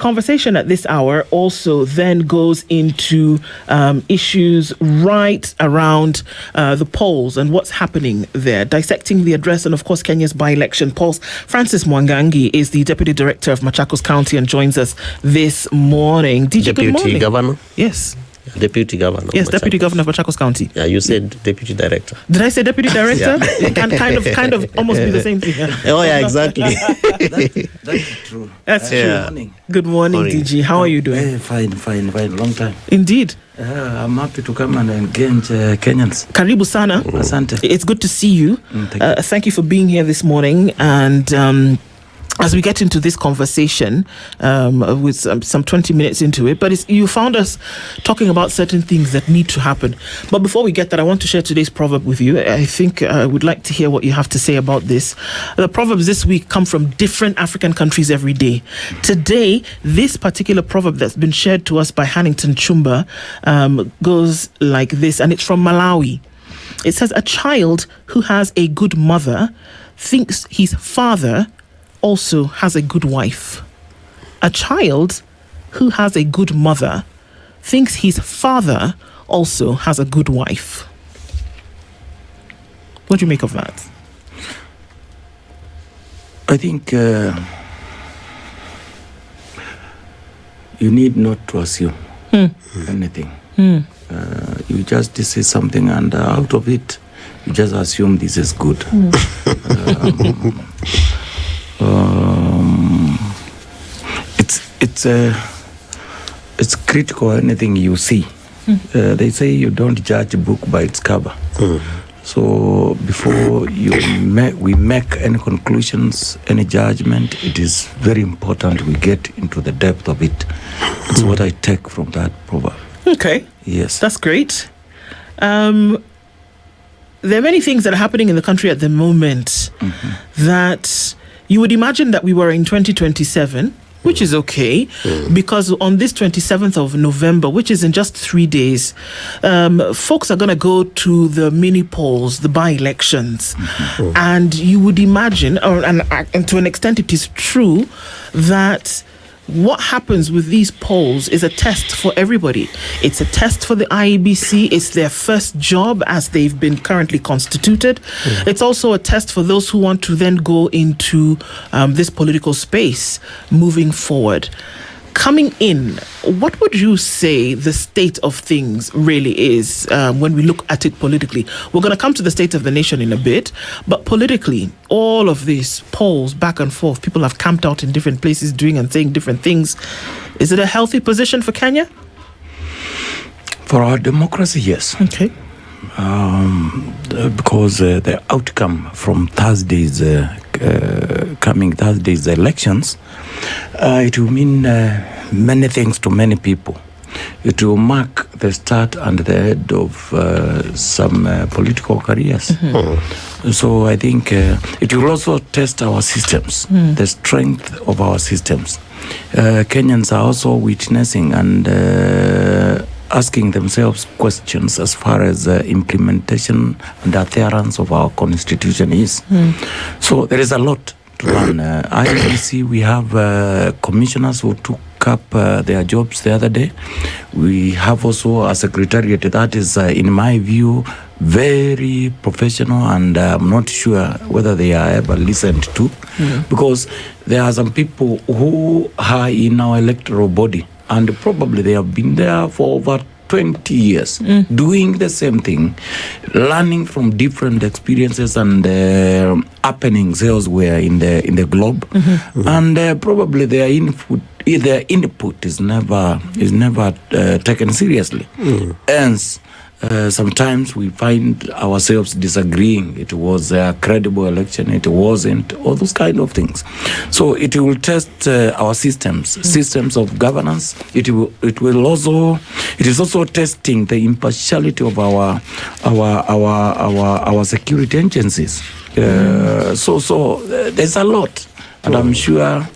conversation at this hour also then goes into issues right around the polls and what's happening there, dissecting the address and, of course, Kenya's by-election polls. Francis Mwangangi is the Deputy Director of Machakos County and joins us this morning. DJ, good morning. Deputy Governor? Yes. Deputy Governor. Yes, Deputy Governor of Machakos County. Yeah, you said Deputy Director. Did I say Deputy Director? It can kind of almost be the same thing. Oh, yeah, exactly. That's true. That's true. Yeah. Good morning, DG. How are you doing? Fine. Long time. Indeed. I'm happy to come and engage Kenyans. Karibu sana. Asante. It's good to see you. Thank you for being here this morning. And as we get into this conversation, with some 20 minutes into it, but you found us talking about certain things that need to happen. But before we get that, I want to share today's proverb with you. I think I would like to hear what you have to say about this. The proverbs this week come from different African countries every day. Today, this particular proverb that's been shared to us by Hannington Chumba goes like this, and it's from Malawi. It says, a child who has a good mother thinks his father also has a good wife. A child who has a good mother thinks his father also has a good wife. What do you make of that? I think you need not to assume anything. You just say something and out of it, you just assume this is good. It's critical anything you see. They say you don't judge a book by its cover. So before we make any conclusions, any judgment, it is very important we get into the depth of it. That's what I take from that proverb. Okay. Yes. That's great. There are many things that are happening in the country at the moment that you would imagine that we were in 2027, which is okay, because on this 27th of November, which is in just 3 days, folks are going to go to the mini polls, the by-elections. And you would imagine, and to an extent it is true, that what happens with these polls is a test for everybody. It's a test for the IEBC. It's their first job as they've been currently constituted. It's also a test for those who want to then go into this political space moving forward. Coming in, what would you say the state of things really is when we look at it politically? We're going to come to the state of the nation in a bit, but politically, all of these polls back and forth, people have camped out in different places doing and saying different things. Is it a healthy position for Kenya? For our democracy, yes. Okay. Because the outcome from coming Thursday's elections, it will mean many things to many people. It will mark the start and the end of some political careers. So I think it will also test our systems, the strength of our systems. Kenyans are also witnessing and asking themselves questions as far as implementation and adherence of our constitution is. So there is a lot to learn. IEBC, we have commissioners who took up their jobs the other day. We have also a secretariat that is, in my view, very professional, and I'm not sure whether they are ever listened to, because there are some people who are in our electoral body, and probably they have been there for over 20 years, doing the same thing, learning from different experiences and happenings elsewhere in the globe, and probably their input is never taken seriously. Hence, sometimes we find ourselves disagreeing. It was a credible election, it wasn't, all those kind of things. So it will test our systems of governance. It is also testing the impartiality of our security agencies. So there's a lot, and I'm sure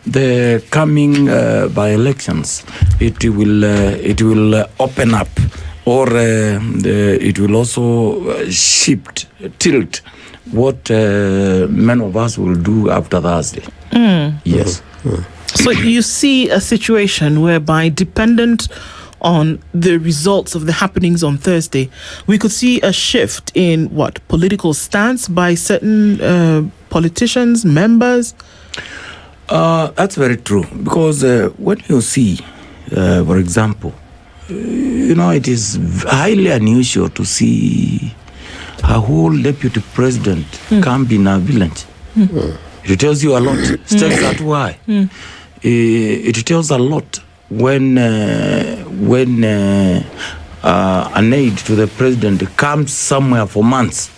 the coming by elections, it will open up, or it will also tilt what many of us will do after Thursday. Yes. So you see a situation whereby, dependent on the results of the happenings on Thursday, we could see a shift in political stance by certain politicians, members. That's very true, because when you see, for example, it is highly unusual to see a whole deputy president camp in a village. It tells you a lot. Stakes are too high. It tells a lot when an aide to the president comes somewhere for months.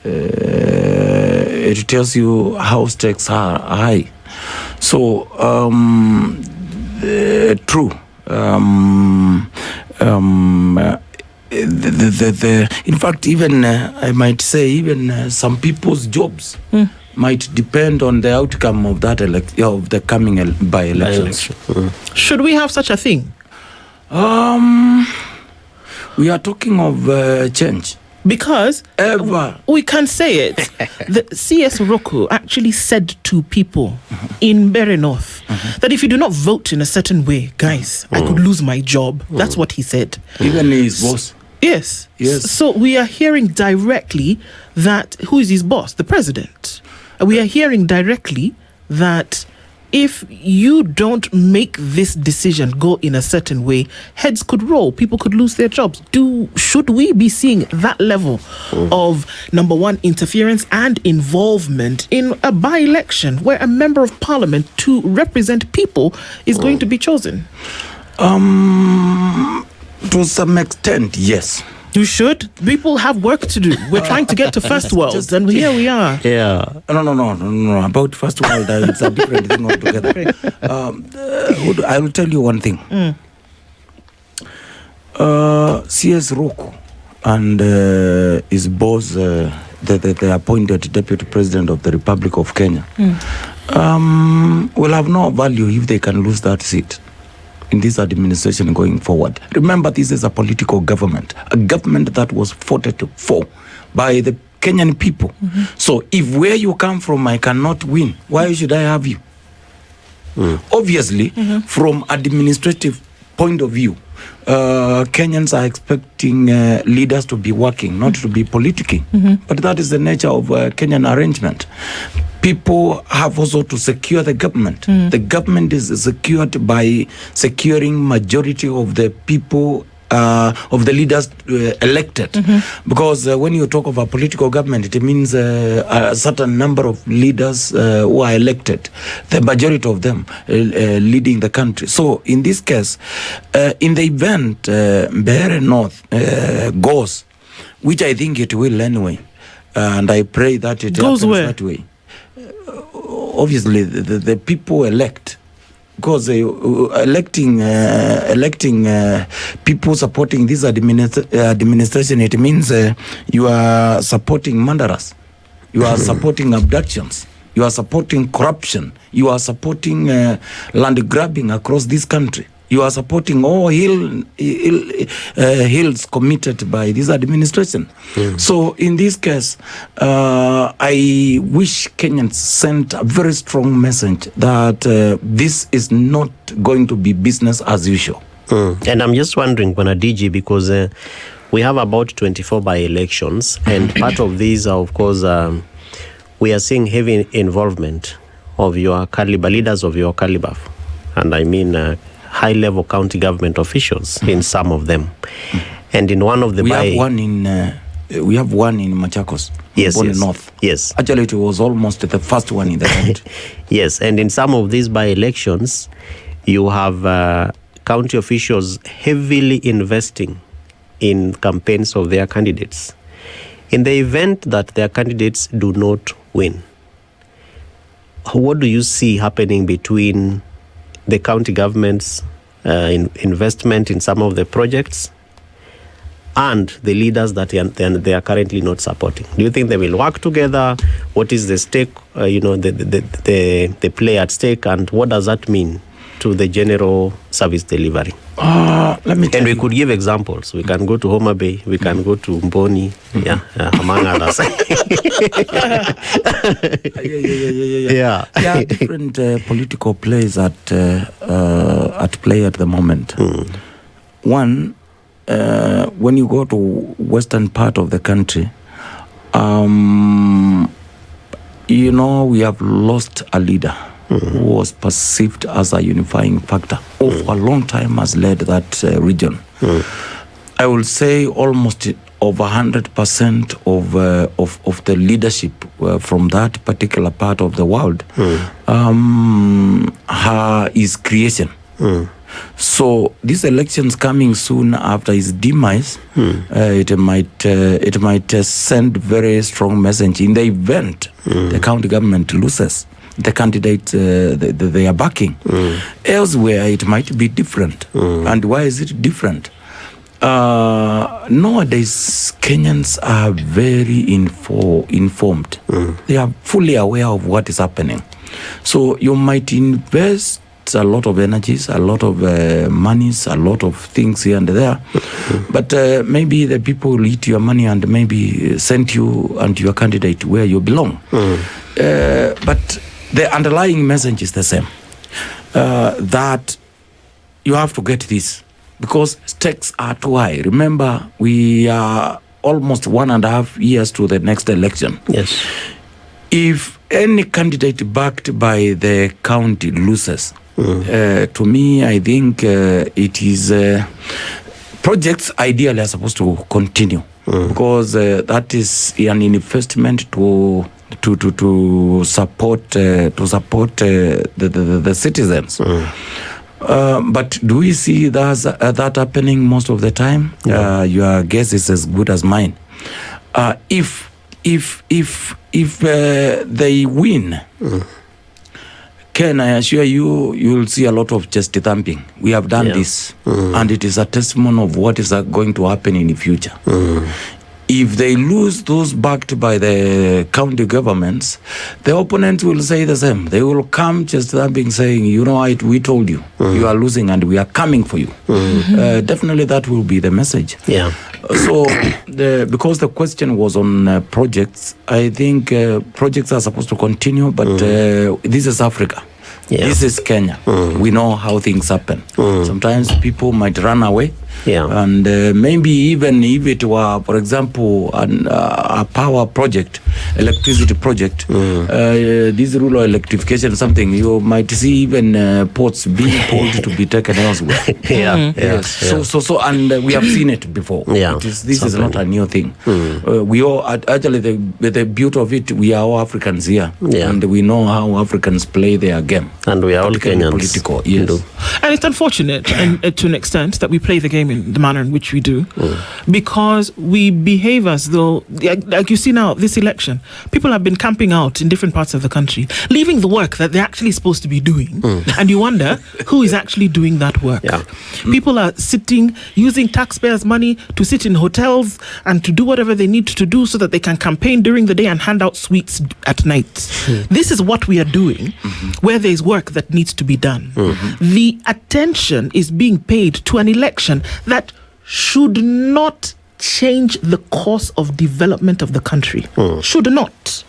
It tells you how stakes are high. So, true. In fact, even I might say, even some people's jobs might depend on the outcome of that of the coming by-elections. Should we have such a thing? We are talking of change. Because we can say it. The CS Roku actually said to people in Berry North that if you do not vote in a certain way, guys, I could lose my job. That's what he said. Even his boss. Yes. So we are hearing directly that, who is his boss? The president. We are hearing directly that if you don't make this decision go in a certain way, heads could roll, people could lose their jobs. Should we be seeing that level of, number one, interference and involvement in a by-election where a member of parliament to represent people is going to be chosen? To some extent, yes. You should. People have work to do. We're trying to get to first world, and here we are. Yeah. No. About first world, it's a different thing altogether. I will tell you one thing. CS Roku and his boss, the appointed deputy president of the Republic of Kenya, will have no value if they can lose that seat in this administration going forward. Remember, this is a political government, a government that was voted for by the Kenyan people. So if where you come from I cannot win, why should I have you? Obviously, from administrative point of view, Kenyans are expecting leaders to be working, not to be politicking. But that is the nature of Kenyan arrangement. People have also to secure the government. The government is secured by securing majority of the people, of the leaders elected. Because when you talk of a political government, it means a certain number of leaders who are elected, the majority of them leading the country. So in this case, in the event Mbeere North goes, which I think it will anyway, and I pray that it goes happens that way. Obviously, the people elect, because electing people supporting this administration, it means you are supporting murderers, you are supporting abductions, you are supporting corruption, you are supporting land grabbing across this country. You are supporting all hills committed by this administration. So in this case, I wish Kenyans sent a very strong message that this is not going to be business as usual. And I'm just wondering, Bwana DG, because we have about 24 by-elections, and part of these are, of course, we are seeing heavy involvement of your caliber, leaders of your caliber, and I mean high-level county government officials in some of them. And in one of the we have one in Machakos, North. Yes. Actually, it was almost the first one in the country. Yes, and in some of these by-elections, you have county officials heavily investing in campaigns of their candidates. In the event that their candidates do not win, what do you see happening between the county government's investment in some of the projects and the leaders that they are currently not supporting? Do you think they will work together? What is the stake, the play at stake, and what does that mean to the general service delivery. Let me tell And we you. could give examples. We can go to Homa Bay, we can go to Mboni, among others. Yeah. There are different political plays at play at the moment. One, when you go to western part of the country, we have lost a leader who was perceived as a unifying factor for a long time has led that region. I will say almost over 100% of the leadership from that particular part of the world is creation. So these elections coming soon after his demise, it might send very strong message in the event the county government loses the candidate they are backing. Elsewhere, it might be different. And why is it different? Nowadays, Kenyans are very informed. They are fully aware of what is happening. So you might invest a lot of energies, a lot of monies, a lot of things here and there. But maybe the people will eat your money and maybe send you and your candidate where you belong. But the underlying message is the same. That you have to get this because stakes are too high. Remember, we are almost 1.5 years to the next election. Yes. If any candidate backed by the county loses, to me, I think it is projects ideally are supposed to continue because that is an investment to support the citizens. But do we see that happening most of the time? Your guess is as good as mine. If they win, Ken, I assure you, you'll see a lot of chest thumping. We have done this, and it is a testimony of what is going to happen in the future. If they lose those backed by the county governments, the opponents will say the same. They will come chest thumping saying, we told you, you are losing and we are coming for you. Definitely that will be the message. Yeah. So, because the question was on projects, I think projects are supposed to continue, but this is Africa. Yeah. This is Kenya. We know how things happen. Sometimes people might run away. And maybe even if it were, for example, a power project, electricity project, this rural electrification, something, you might see even ports being told to be taken elsewhere. So, and we have seen it before. This is not a new thing. We all, actually, the beauty of it, we are all Africans here. And we know how Africans play their game. And we are all Kenyans. Political, yes. And it's unfortunate, and to an extent, that we play the game in the manner in which we do, because we behave as though, like you see now, this election, people have been camping out in different parts of the country, leaving the work that they're actually supposed to be doing, and you wonder who is actually doing that work. People are sitting, using taxpayers' money to sit in hotels and to do whatever they need to do so that they can campaign during the day and hand out sweets at night. This is what we are doing, where there is work that needs to be done. The attention is being paid to an election that should not change the course of development of the country. Should not.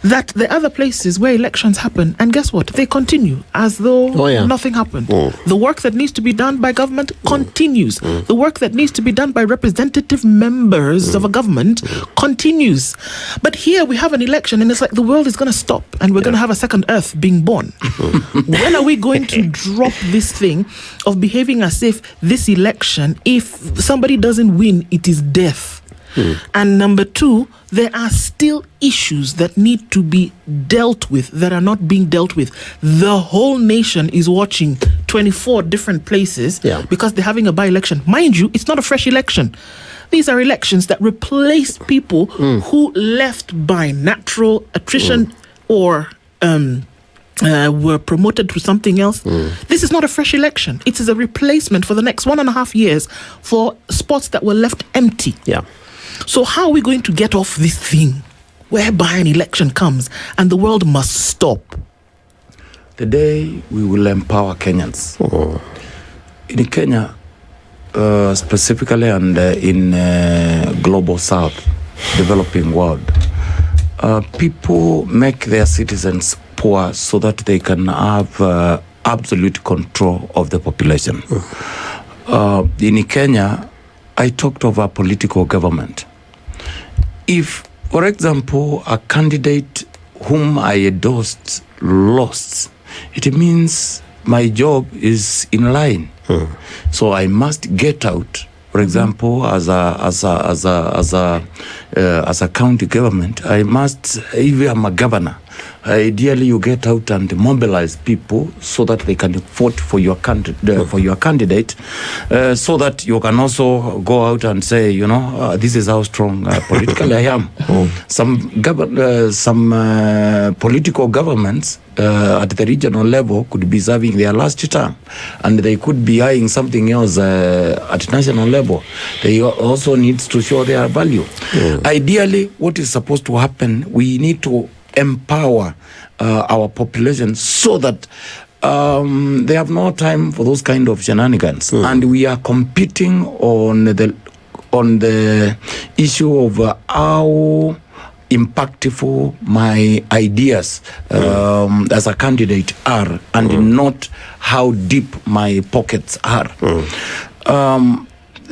That the other places where elections happen, and guess what? They continue as though nothing happened. The work that needs to be done by government continues. The work that needs to be done by representative members of a government continues. But here we have an election and it's like the world is going to stop and we're going to have a second earth being born. When are we going to drop this thing of behaving as if this election, if somebody doesn't win, it is death? And number two, there are still issues that need to be dealt with that are not being dealt with. The whole nation is watching 24 different places because they're having a by-election. Mind you, it's not a fresh election. These are elections that replace people who left by natural attrition or were promoted to something else. This is not a fresh election. It is a replacement for the next 1.5 years for spots that were left empty. So how are we going to get off this thing whereby an election comes and the world must stop? the day we will empower Kenyans. In Kenya, specifically, and in global south, developing world, people make their citizens poor so that they can have absolute control of the population. In Kenya, I talked of a political government. If, for example, a candidate whom I endorsed lost, it means my job is in line. So I must get out. For example, as a county government, I must, if I'm a governor, ideally you get out and mobilize people so that they can vote for your candidate, so that you can also go out and say, this is how strong politically I am. Some political governments at the regional level could be serving their last term, and they could be eyeing something else at national level. They also need to show their value. Ideally, what is supposed to happen, we need to empower our population so that they have no time for those kind of shenanigans. And we are competing on the issue of how impactful my ideas as a candidate are, and not how deep my pockets are.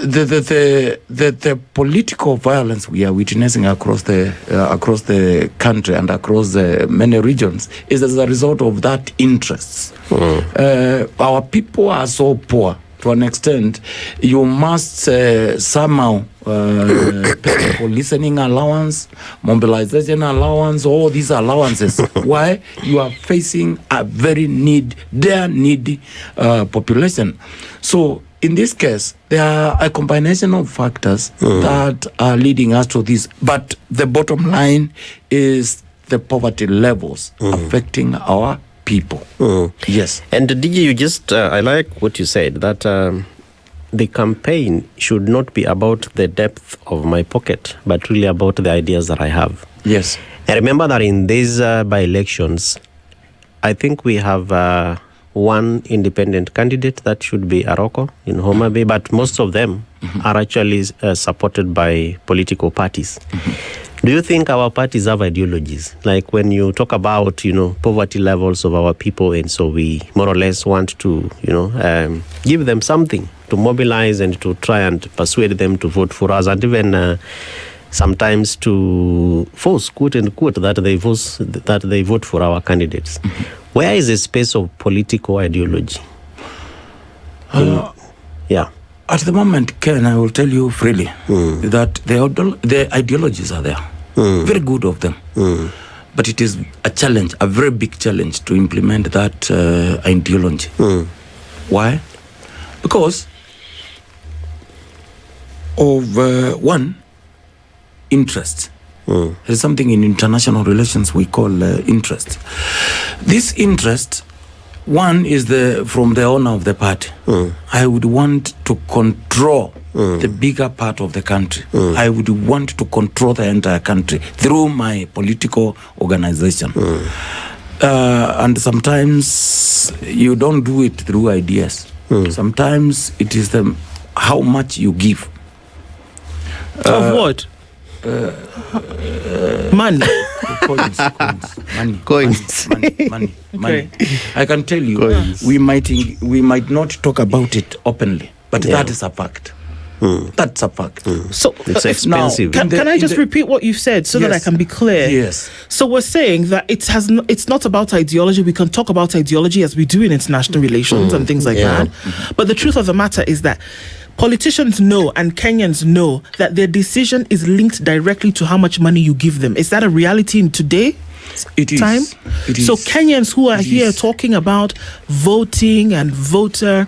The political violence we are witnessing across the country and across the many regions is as a result of that interest. Our people are so poor to an extent. You must somehow pay for listening allowance, mobilization allowance, all these allowances. Why? You are facing a very needy population. So in this case, there are a combination of factors that are leading us to this. But the bottom line is the poverty levels affecting our people. Yes. And DJ, you just, I like what you said, that the campaign should not be about the depth of my pocket, but really about the ideas that I have. Yes. I remember that in these by-elections, I think we have one independent candidate that should be Aroko in Homa Bay, but most of them are actually supported by political parties. Do you think our parties have ideologies? Like when you talk about, poverty levels of our people, and so we more or less want to, give them something to mobilize and to try and persuade them to vote for us, and even sometimes to force, quote unquote, that they vote for our candidates. Where is the space of political ideology? At the moment, Ken, I will tell you freely that the ideologies are there. Very good of them. But it is a challenge, a very big challenge to implement that ideology. Why? Because of one, interest. There is something in international relations we call interest. This interest, one is from the owner of the party. I would want to control the bigger part of the country. I would want to control the entire country through my political organization. And sometimes you don't do it through ideas. Sometimes it is how much you give. Of what? Money. Money. Okay. I can tell you, we might not talk about it openly, but that is a fact. That's a fact. So it's expensive. Now, can I just repeat what you've said so that I can be clear? Yes. So we're saying that it's not about ideology. We can talk about ideology as we do in international relations and things like that. But the truth of the matter is that politicians know and Kenyans know that their decision is linked directly to how much money you give them. Is that a reality in today's time? It is. So Kenyans who are here talking about voting and voter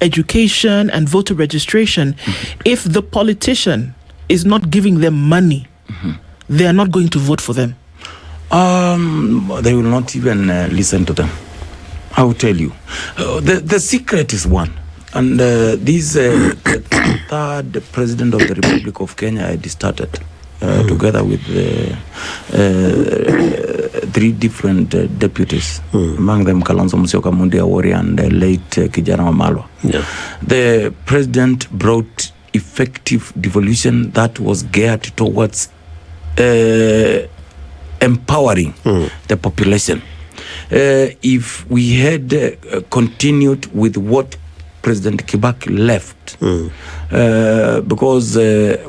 education and voter registration, if the politician is not giving them money, they are not going to vote for them. They will not even listen to them. I will tell you. The secret is one. And this third president of the Republic of Kenya had started together with 3 different deputies, among them Kalonzo Musyoka, Mundi Awori, and the late Kijana Wamalwa. Yeah. The president brought effective devolution that was geared towards empowering the population. If we had continued with what President Kibaki left, because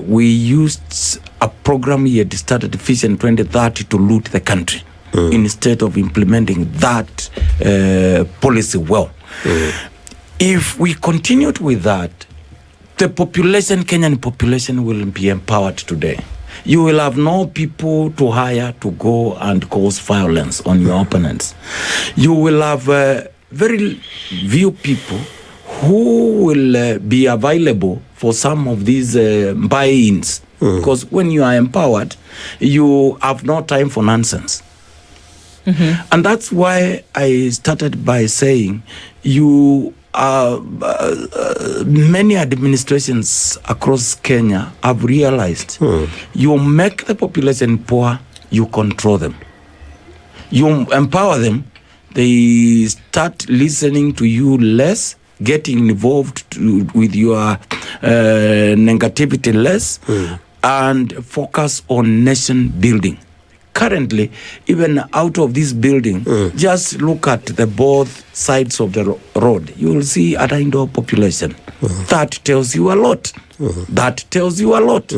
we used a program he had started, Vision 2030, to loot the country instead of implementing that policy well. If we continued with that, the population, Kenyan population, will be empowered today. You will have no people to hire to go and cause violence on your opponents. You will have very few people who will be available for some of these buy-ins. Because when you are empowered, you have no time for nonsense. And that's why I started by saying many administrations across Kenya have realized you make the population poor, you control them. You empower them, they start listening to you less, getting involved with your negativity less, and focus on nation building. Currently, even out of this building, just look at the both sides of the road. You will see a indoor population. That tells you a lot. That tells you a lot.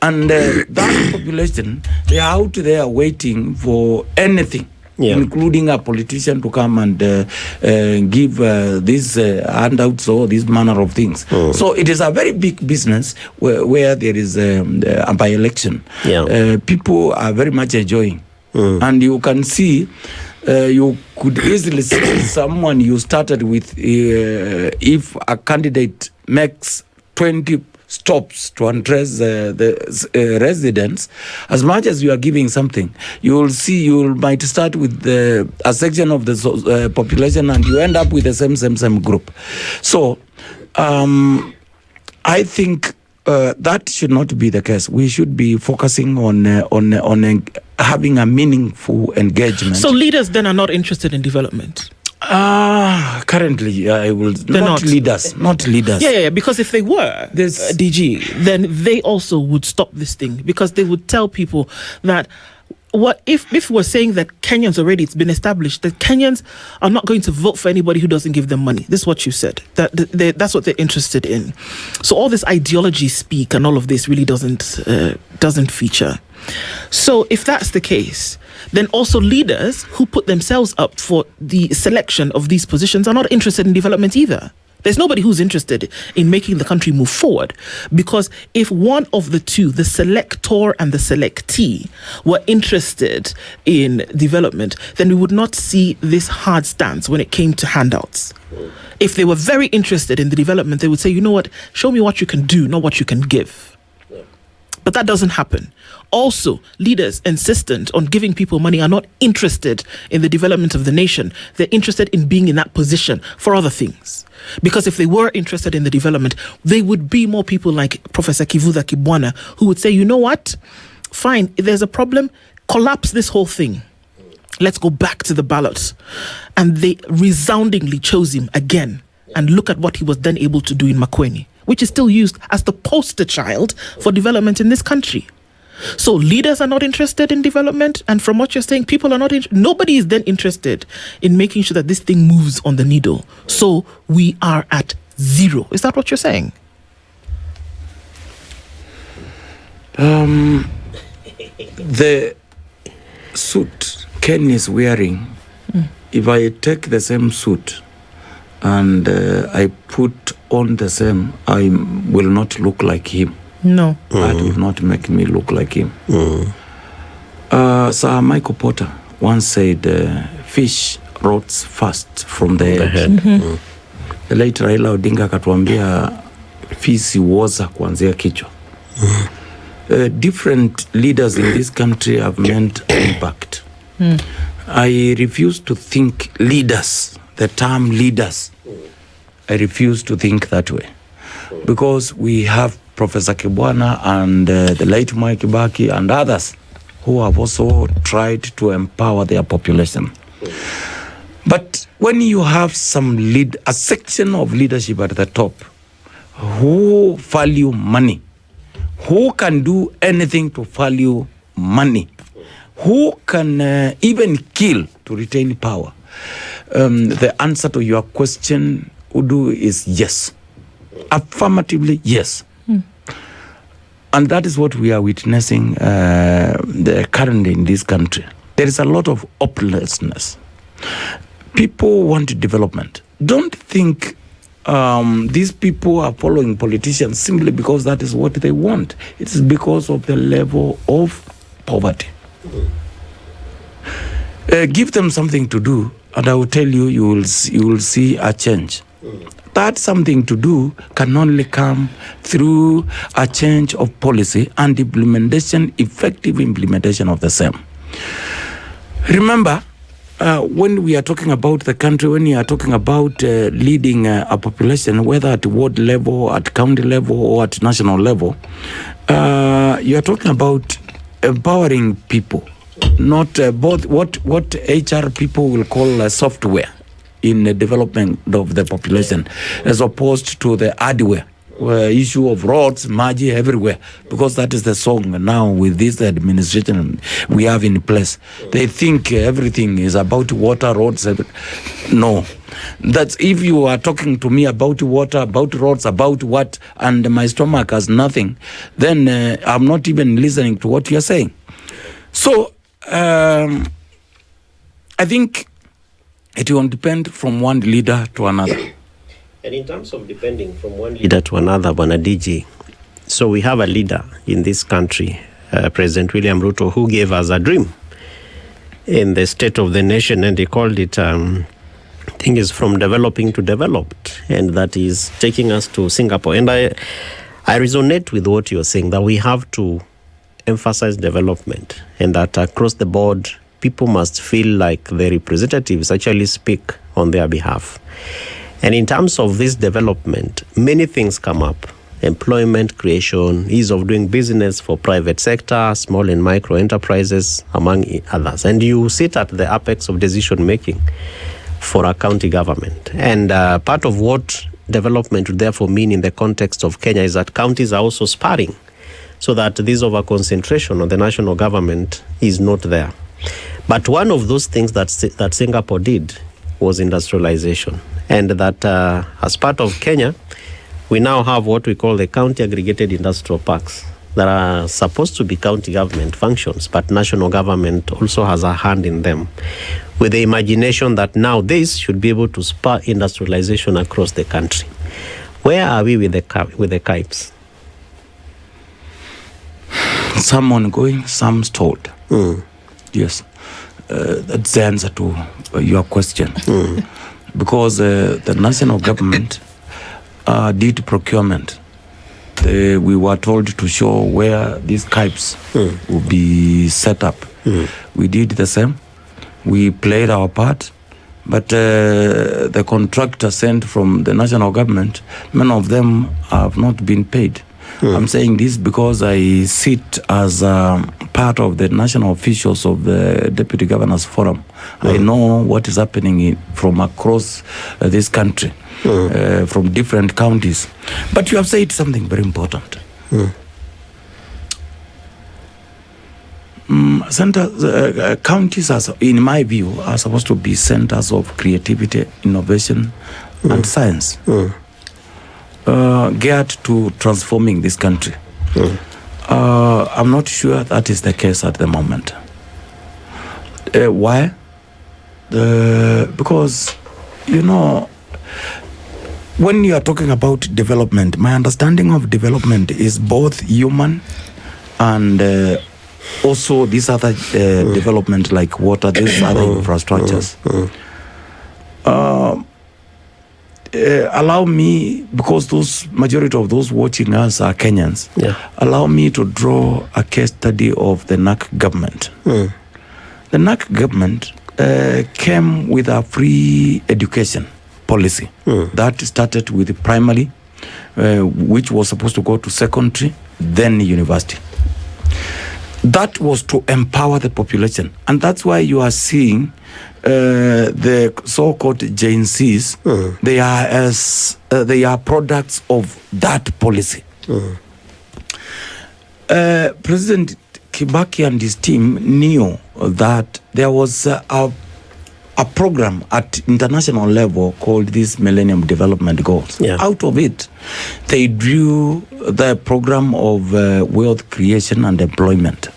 And that population, they are out there waiting for anything. Including a politician to come and give these handouts or this manner of things. So it is a very big business where there is a by-election. People are very much enjoying. And you can see, you could easily see someone you started with, if a candidate makes 20 stops to address the residents, as much as you are giving something, you will see you might start with a section of the population and you end up with the same group. So I think that should not be the case. We should be focusing on having a meaningful engagement. So leaders then are not interested in development? Currently, I will not leaders. Yeah, because if they were DG, then they also would stop this thing, because they would tell people that what if we're saying that Kenyans already, it's been established that Kenyans are not going to vote for anybody who doesn't give them money. This is what you said. That's what they're interested in. So all this ideology speak and all of this really doesn't feature. So if that's the case, then also leaders who put themselves up for the selection of these positions are not interested in development either. There's nobody who's interested in making the country move forward, because if one of the two, the selector and the selectee, were interested in development, then we would not see this hard stance when it came to handouts. If they were very interested in the development, they would say, you know what, show me what you can do, not what you can give. But that doesn't happen. Also, leaders insistent on giving people money are not interested in the development of the nation. They're interested in being in that position for other things. Because if they were interested in the development, they would be more people like Professor Kivuza Kibwana, who would say, you know what? Fine, if there's a problem, collapse this whole thing. Let's go back to the ballot. And they resoundingly chose him again. And look at what he was then able to do in Makueni, which is still used as the poster child for development in this country. So leaders are not interested in development, and from what you're saying, people are not nobody is then interested in making sure that this thing moves on the needle. So we are at zero. Is that what you're saying? The suit Ken is wearing, if I take the same suit and I put on the same, I will not look like him. No. That will not make me look like him. Sir Michael Porter once said, fish rots fast from the head. The late Raila Odinga akatuambia fisi woza kuanzia kichwa. Different leaders in this country have meant impact. I refuse to think leaders, the term leaders, I refuse to think that way. Because we have Professor Kibwana and the late Mwai Kibaki and others who have also tried to empower their population. But when you have a section of leadership at the top who value money, who can do anything to value money, who can even kill to retain power, the answer to your question, Udu, is yes. Affirmatively, yes. And that is what we are witnessing currently in this country. There is a lot of hopelessness. People want development. Don't think these people are following politicians simply because that is what they want. It is because of the level of poverty. Give them something to do, and I will tell you, you will see a change. That something to do can only come through a change of policy and effective implementation of the same. Remember, when we are talking about the country, when you are talking about leading a population, whether at ward level, at county level, or at national level, you are talking about empowering people, not both what HR people will call software in the development of the population, as opposed to the hardware issue of roads, Maji everywhere, because that is the song now with this administration we have in place. They think everything is about water, roads. No. That's if you are talking to me about water, about roads, about what, and my stomach has nothing, then I'm not even listening to what you are saying. So, I think it will depend from one leader to another. And in terms of depending from one leader to another, Bwana DG, so we have a leader in this country, President William Ruto, who gave us a dream in the state of the nation, and he called it, I think it's from developing to developed, and that is taking us to Singapore. And I resonate with what you're saying, that we have to emphasize development, and that across the board, people must feel like their representatives actually speak on their behalf. And in terms of this development, many things come up. Employment creation, ease of doing business for private sector, small and micro enterprises, among others. And you sit at the apex of decision making for a county government. And part of what development would therefore mean in the context of Kenya is that counties are also sparring, so that this over-concentration on the national government is not there. But one of those things that Singapore did was industrialization. And that as part of Kenya, we now have what we call the county aggregated industrial parks that are supposed to be county government functions, but national government also has a hand in them, with the imagination that now this should be able to spur industrialization across the country. Where are we with the KIPES? Some ongoing, some stalled. Yes. That's the answer to your question. Because the national government did procurement. We were told to show where these KIPES will be set up. We did the same. We played our part. But the contractor sent from the national government, many of them have not been paid. I'm saying this because I sit as part of the national officials of the Deputy Governors Forum. I know what is happening from across this country, from different counties. But you have said something very important. Counties, in my view, are supposed to be centers of creativity, innovation, and science. Geared to transforming this country. I'm not sure that is the case at the moment. Why? Because, when you are talking about development, my understanding of development is both human and also these other development like water, these other infrastructures. Allow me, because those majority of those watching us are Kenyans, allow me to draw a case study of the NAC government. The NAC government came with a free education policy that started with primary, which was supposed to go to secondary, then university. that was to empower the population. And that's why you are seeing the so-called Gen Zs, they are products of that policy. President Kibaki and his team knew that there was a program at international level called these Millennium Development Goals. Yeah. Out of it, they drew the program of wealth creation and employment.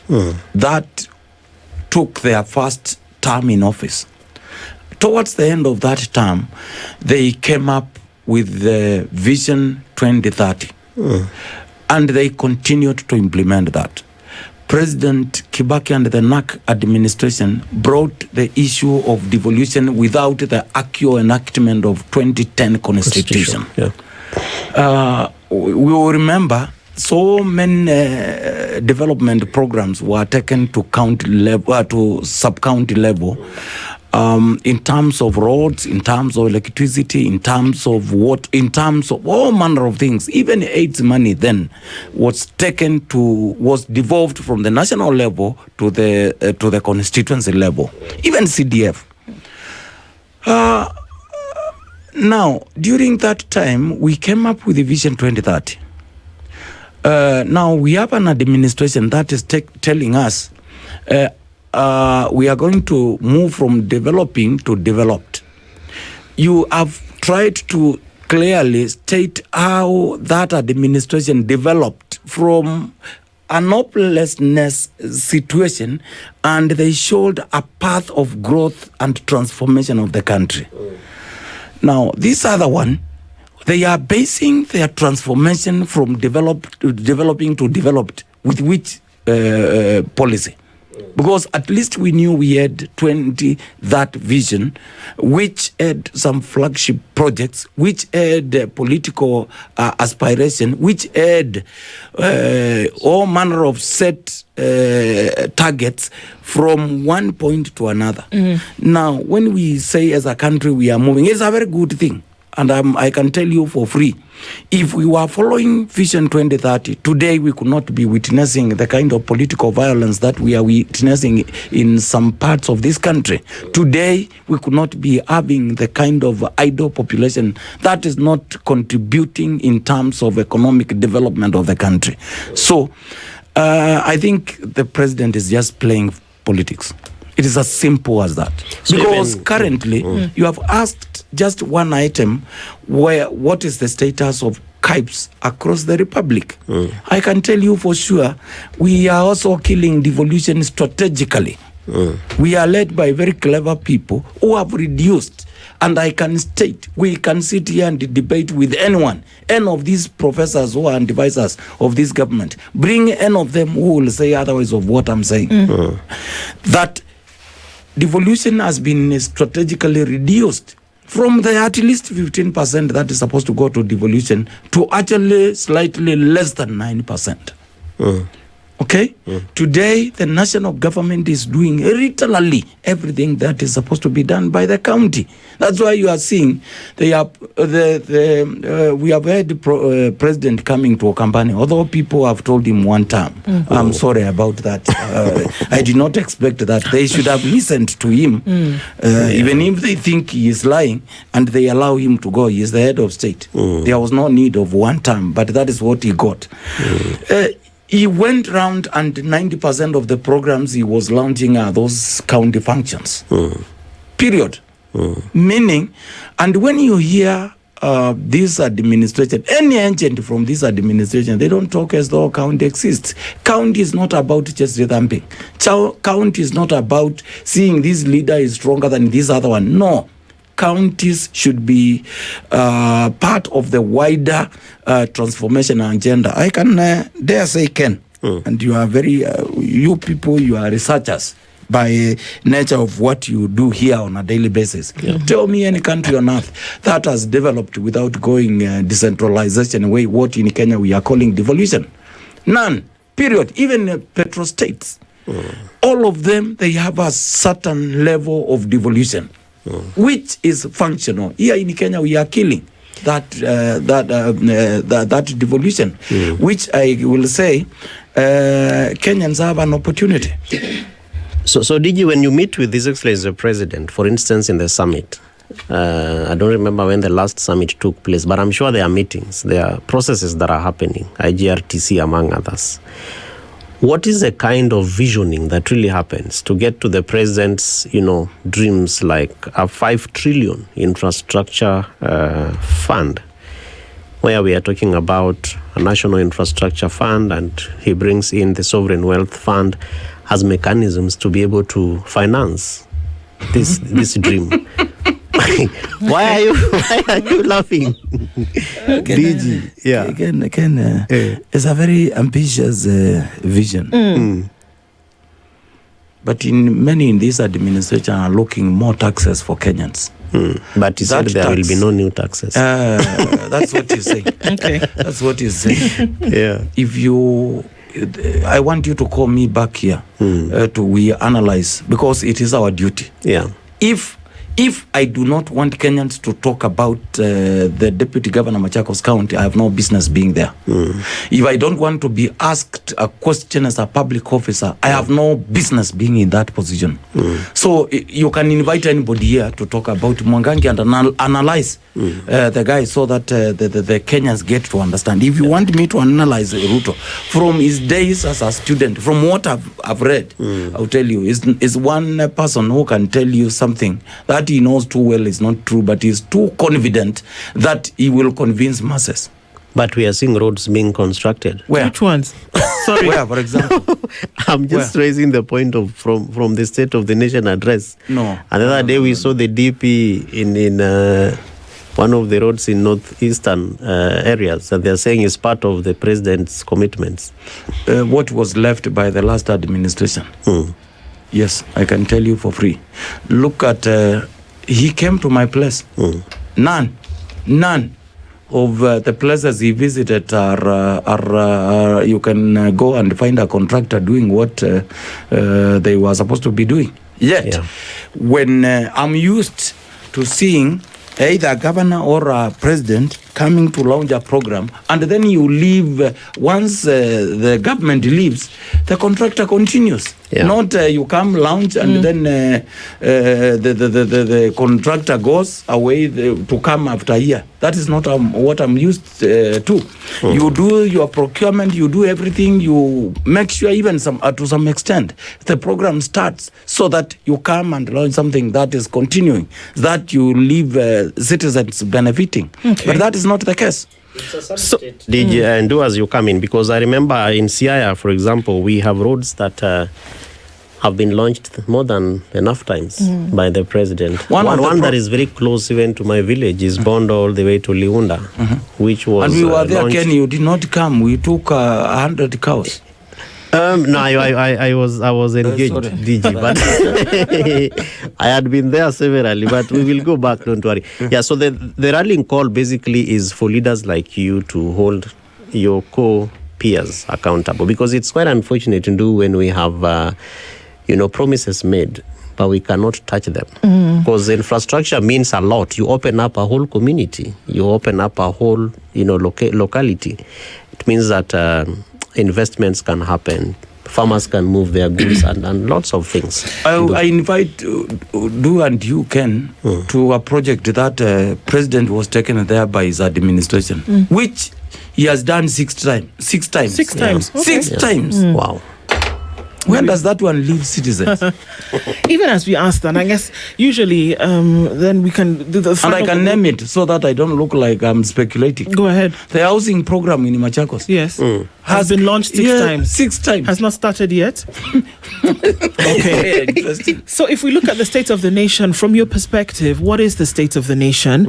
That took their first term in office. Towards the end of that term, they came up with the Vision 2030. And they continued to implement that. President Kibaki and the NAC administration brought the issue of devolution without the actual enactment of 2010 Constitution. Yeah. We will remember so many development programs were taken to county level, to sub-county level, in terms of roads, in terms of electricity, in terms of what, in terms of all manner of things. Even AIDS money then was devolved from the national level to the constituency level, even CDF. Now, during that time, we came up with the Vision 2030. Now, we have an administration that is telling us we are going to move from developing to developed. You have tried to clearly state how that administration developed from an hopelessness situation, and they showed a path of growth and transformation of the country. Now, this other one, they are basing their transformation from developing to developed with which policy? Because at least we knew we had that vision, which had some flagship projects, which had political aspiration, which had all manner of set targets from one point to another. Now, when we say as a country we are moving, it's a very good thing. And I can tell you for free, if we were following Vision 2030, today we could not be witnessing the kind of political violence that we are witnessing in some parts of this country. Today, we could not be having the kind of idle population that is not contributing in terms of economic development of the country. So, I think the president is just playing politics. It is as simple as that. So because currently, you have asked just one item, what is the status of KIPES across the Republic? I can tell you for sure, we are also killing devolution strategically. We are led by very clever people who have reduced. And I can state, we can sit here and debate with anyone, any of these professors who are advisors of this government. Bring any of them who will say otherwise of what I'm saying. That devolution has been strategically reduced from the at least 15% that is supposed to go to devolution to actually slightly less than 9%. Okay? Today, the national government is doing literally everything that is supposed to be done by the county. That's why you are seeing we have had the president coming to a company, although people have told him one time. I'm sorry about that. I did not expect that. They should have listened to him, even if they think he is lying, and they allow him to go. He is the head of state. There was no need of one time, but that is what he got. He went round, and 90% of the programs he was launching are those county functions. Period. Meaning, and when you hear this administration, any agent from this administration, they don't talk as though county exists. County is not about just revamping. County is not about seeing this leader is stronger than this other one. No. Counties should be part of the wider transformation agenda. I can dare say, Ken, and you are very, you people, you are researchers by nature of what you do here on a daily basis. Tell me any country on earth that has developed without going decentralization away, what in Kenya we are calling devolution. None, period. Even petro states, all of them, they have a certain level of devolution. Which is functional. Here in Kenya, we are killing. that devolution, which I will say Kenyans have an opportunity. So DG, when you meet with His Excellency the President, for instance, in the summit, I don't remember when the last summit took place, but I'm sure there are meetings, there are processes that are happening, IGRTC among others. What is the kind of visioning that really happens to get to the president's, dreams like a 5 trillion infrastructure fund, where we are talking about a national infrastructure fund, and he brings in the sovereign wealth fund as mechanisms to be able to finance this dream? Why are you laughing? Again, it's a very ambitious vision. But many in this administration are looking more taxes for Kenyans. But he said there will be no new taxes. That's what you say. Okay. That's what you say. Yeah. I want you to call me back here we analyze, because it is our duty. Yeah. If I do not want Kenyans to talk about the Deputy Governor Machakos County, I have no business being there. If I don't want to be asked a question as a public officer, I have no business being in that position. So you can invite anybody here to talk about Mwangangi and analyze the guy, so that the Kenyans get to understand. If you want me to analyze Ruto from his days as a student, from what I've read, I'll tell you, is one person who can tell you something that he knows too well is not true, but he's too confident that he will convince masses. But we are seeing roads being constructed. Where? Which ones? Sorry. Where, for example? I'm just raising the point of from the State of the Nation address. No. Another day we saw the DP in one of the roads in northeastern areas that they're saying is part of the president's commitments. What was left by the last administration? Yes, I can tell you for free. Look at, he came to my place. None of the places he visited are you can go and find a contractor doing what they were supposed to be doing. Yet, when I'm used to seeing either a governor or a president coming to launch a program, and then you leave, once the government leaves, the contractor continues. Not you come, launch, and then the contractor goes away to come after a year. That is not what I'm used to. You do your procurement, you do everything, you make sure even to some extent the program starts, so that you come and launch something that is continuing, that you leave citizens benefiting. But that is not the case. So, DJ, and do as you come in, because I remember in Siaya, for example, we have roads that have been launched more than enough times by the president. One that is very close even to my village is Bondo all the way to Liunda, which was and we were there, launched. Ken, you did not come. We took 100 cows. No, I was engaged, DG, but I had been there severally, but we will go back, don't worry. Yeah, so the rallying call basically is for leaders like you to hold your co-peers accountable, because it's quite unfortunate to do when we have, promises made, but we cannot touch them. Because infrastructure means a lot. You open up a whole community. You open up a whole, locality. It means that investments can happen, farmers can move their goods, and lots of things. I invite do and you can to a project that president was taken there by his administration, which he has done 6 times. 6 times. 6 times. Okay. 6 times. Wow. Where does that one leave citizens? Even as we asked, and I guess usually then we can do the. And I can name it so that I don't look like I'm speculating. Go ahead. The housing program in Machakos. Yes. Has been launched 6 times. 6 times. Has not started yet. Okay. Interesting. So if we look at the state of the nation, from your perspective, what is the state of the nation?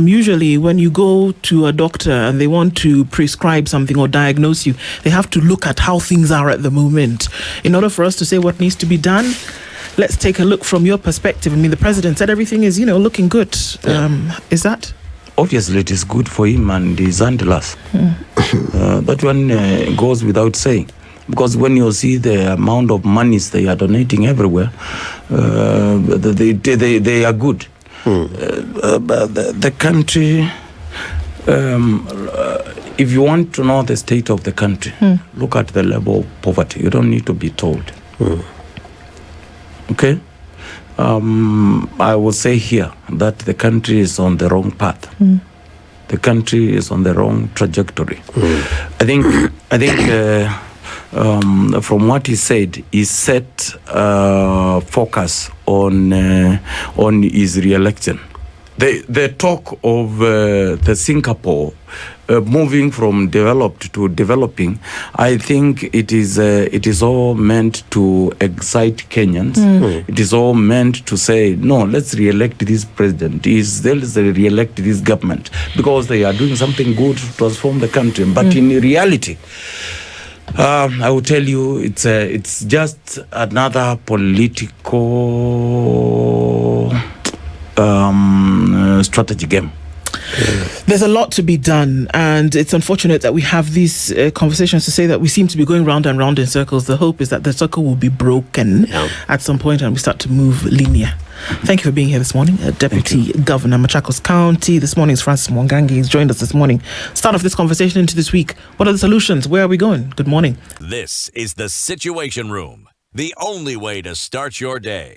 Usually when you go to a doctor and they want to prescribe something or diagnose you, they have to look at how things are at the moment. In order for us to say what needs to be done, let's take a look from your perspective. I mean, the president said everything is, looking good. Is that? Obviously, it is good for him and his handlers. That one goes without saying. Because when you see the amount of monies they are donating everywhere, they are good. The country If you want to know the state of the country, look at the level of poverty. You don't need to be told. Okay? I will say here that the country is on the wrong path. The country is on the wrong trajectory. I think from what he said, he set focus on his re-election. The talk of the Singapore moving from developed to developing, I think it is all meant to excite Kenyans. It is all meant to say, no, let's re-elect this president. Let's re-elect this government because they are doing something good to transform the country. But in reality, I will tell you, it's just another political strategy game. There's a lot to be done, and it's unfortunate that we have these conversations to say that we seem to be going round and round in circles. The hope is that the circle will be broken at some point and we start to move linear. Thank you for being here this morning, Deputy Governor, Machakos County. This morning is Francis Mwangangi. He's joined us this morning. Start off this conversation into this week. What are the solutions? Where are we going? Good morning. This is the Situation Room, the only way to start your day.